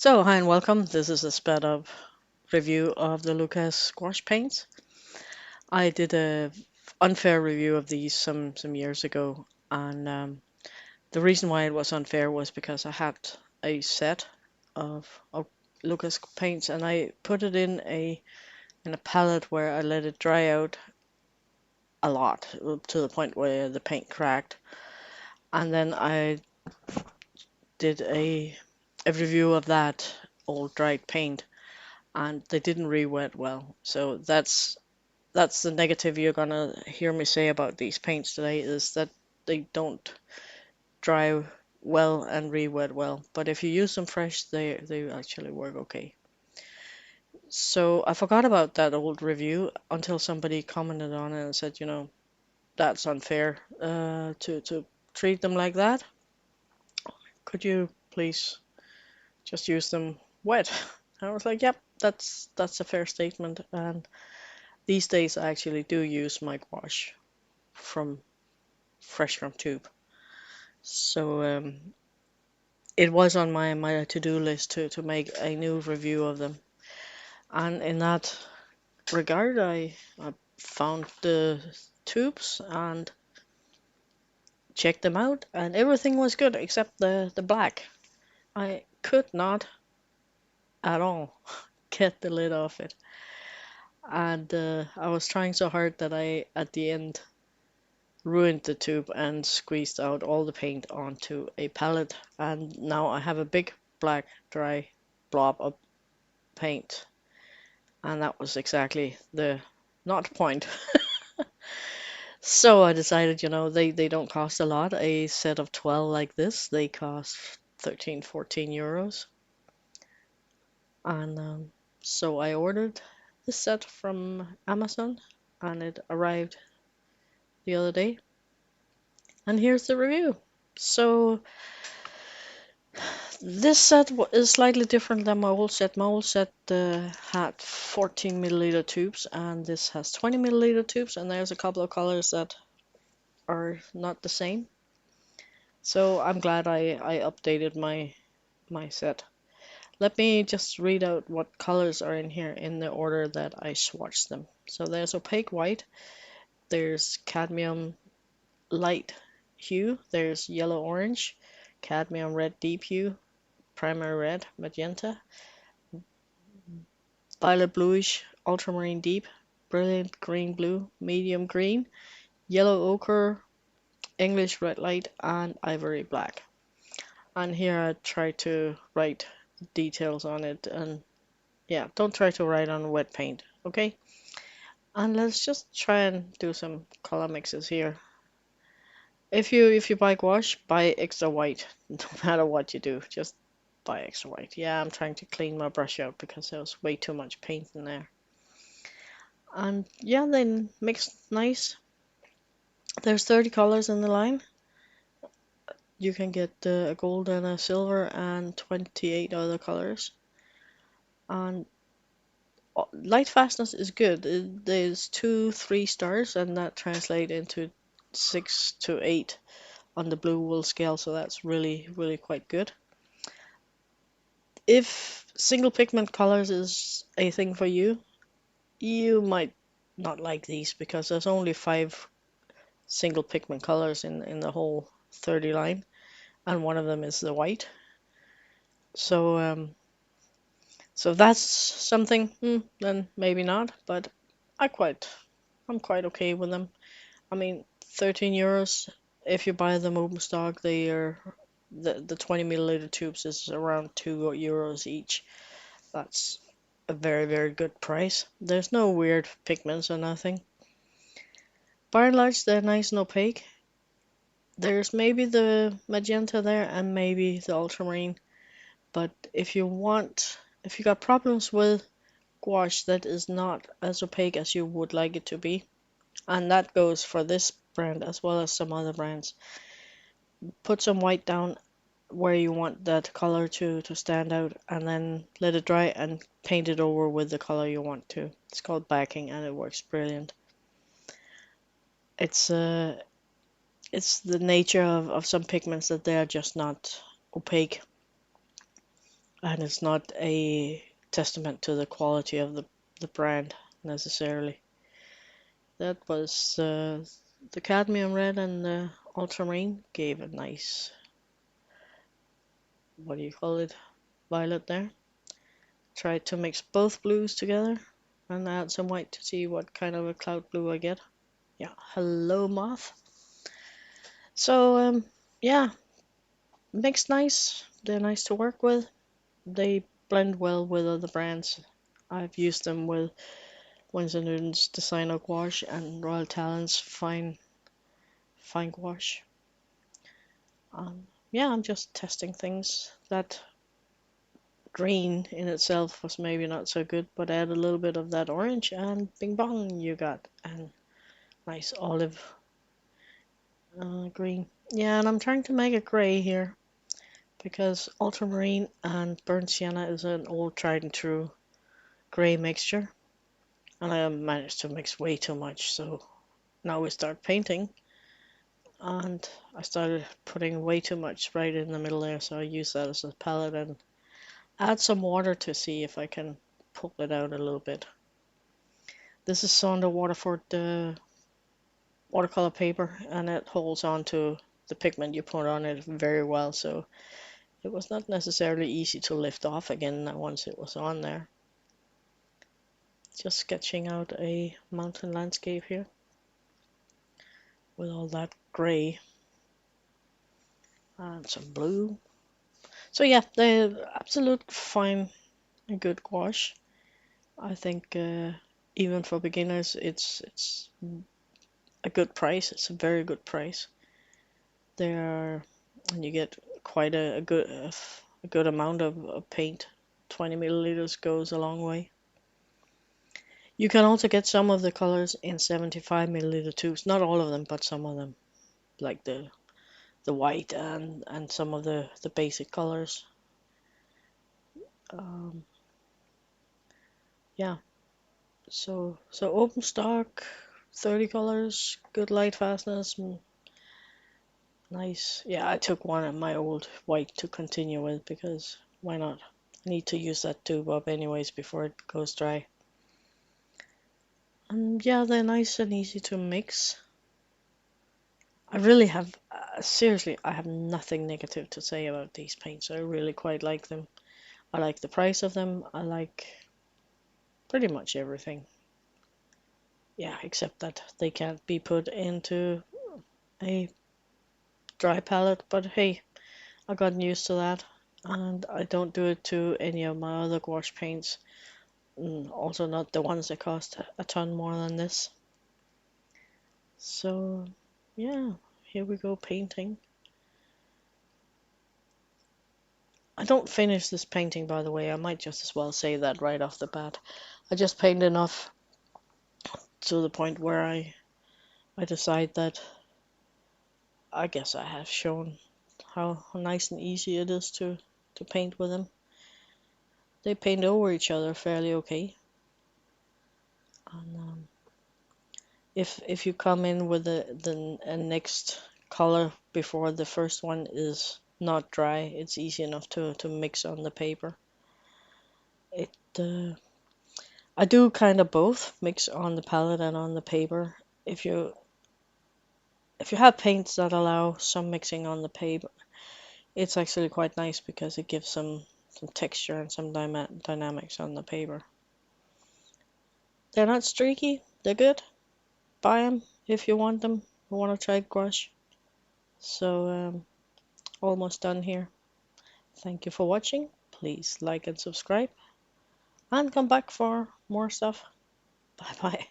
So, hi and welcome. This is a sped up review of the Lukas Gouache paints. I did a unfair review of these some years ago, and the reason why it was unfair was because I had a set of Lukas paints, and I put it in a palette where I let it dry out a lot to the point where the paint cracked, and then I did a review of that old dried paint, and they didn't re-wet well. So that's the negative you're gonna hear me say about these paints today, is that they don't dry well and re-wet well. But if you use them fresh, they actually work okay. So I forgot about that old review until somebody commented on it and said, that's unfair to treat them like that. Could you please just use them wet? I was like, yep, that's a fair statement. And these days I actually do use my gouache from fresh from tube. So it was on my to-do list to make a new review of them. And in that regard, I found the tubes and checked them out, and everything was good except the black. I could not at all get the lid off it. And I was trying so hard that I, at the end, ruined the tube and squeezed out all the paint onto a palette. And now I have a big black dry blob of paint, and that was exactly the not point. So I decided, they don't cost a lot. A set of 12 like this, they cost 13, 14 euros. And so I ordered this set from Amazon, and it arrived the other day. And here's the review. So this set is slightly different than my old set. My old set had 14 milliliter tubes, and this has 20 milliliter tubes, and there's a couple of colors that are not the same. So I'm glad I updated my set. Let me just read out what colors are in here in the order that I swatched them. So there's opaque white, there's cadmium light hue, there's yellow orange, cadmium red deep hue, primary red, magenta, violet bluish, ultramarine deep, brilliant green blue, medium green, yellow ochre, English red light, and ivory black. And here I try to write details on it, and yeah, don't try to write on wet paint, okay? And let's just try and do some color mixes here. If you buy gouache, buy extra white. No matter what you do, just buy extra white. Yeah, I'm trying to clean my brush out because there was way too much paint in there. And yeah, then mix nice. There's 30 colors in the line. You can get a gold and a silver and 28 other colors. And light fastness is good. There's 2, 3 stars, and that translates into 6 to 8 on the blue wool scale, so that's really, really quite good. If single pigment colors is a thing for you, you might not like these because there's only 5 single pigment colors in the whole 30 line, and one of them is the white. So so that's something, then maybe not, but I quite I'm quite okay with them. I mean, 13 euros. If you buy them open stock, they are the 20 milliliter tubes is around 2 euros each. That's a very, very good price. There's no weird pigments or nothing. By and large, they're nice and opaque. There's maybe the magenta there and maybe the ultramarine. But if you got problems with gouache that is not as opaque as you would like it to be, and that goes for this brand as well as some other brands, put some white down where you want that color to stand out, and then let it dry and paint it over with the color you want to. It's called backing, and it works brilliant. It's uh it's the nature of some pigments that they are just not opaque. and it's not a testament to the quality of the brand necessarily. That was the cadmium red and the ultramarine gave a nice, what do you call it, violet there. Tried to mix both blues together and add some white to see what kind of a cloud blue I get. Yeah, hello moth. So yeah, mixed nice. They're nice to work with. They blend well with other brands. I've used them with Winsor Newton's Designer Gouache and Royal Talon's Fine Gouache. Yeah, I'm just testing things. That green in itself was maybe not so good, but add a little bit of that orange and bing bong, you got a nice olive green. Yeah, and I'm trying to make a gray here because ultramarine and burnt sienna is an old tried and true gray mixture, and I managed to mix way too much, so now we start painting, and I started putting way too much right in the middle there, so I use that as a palette and add some water to see if I can pull it out a little bit. This is Saunder waterford watercolor paper, and it holds on to the pigment you put on it very well, so it was not necessarily easy to lift off again once it was on there. Just sketching out a mountain landscape here with all that gray and some blue. So yeah, they're absolute fine and good gouache. I think even for beginners, it's a good price. It's a very good price. They are, and you get quite a good amount of paint. 20 milliliters goes a long way. You can also get some of the colors in 75 milliliter tubes. Not all of them, but some of them, like the white and some of the basic colors. Um, yeah, so open stock, 30 colors, good light fastness, nice. Yeah, I took one of my old white to continue with because why not? I need to use that tube up anyways before it goes dry. And yeah, they're nice and easy to mix. I really have, seriously, I have nothing negative to say about these paints. I really quite like them. I like the price of them. I like pretty much everything. Yeah, except that they can't be put into a dry palette. But hey, I got used to that. And I don't do it to any of my other gouache paints. Also not the ones that cost a ton more than this. So, yeah, here we go painting. I don't finish this painting, by the way. I might just as well say that right off the bat. I just paint enough to the point where I decide that I guess I have shown how nice and easy it is to paint with them. They paint over each other fairly okay. And if you come in with the next color before the first one is not dry, it's easy enough to mix on the paper. It I do kind of both, mix on the palette and on the paper. If you have paints that allow some mixing on the paper, it's actually quite nice because it gives some texture and some dynamics on the paper. They're not streaky, they're good. Buy them if you want them. You want to try gouache. So almost done here. Thank you for watching. Please like and subscribe and come back for more stuff. Bye bye.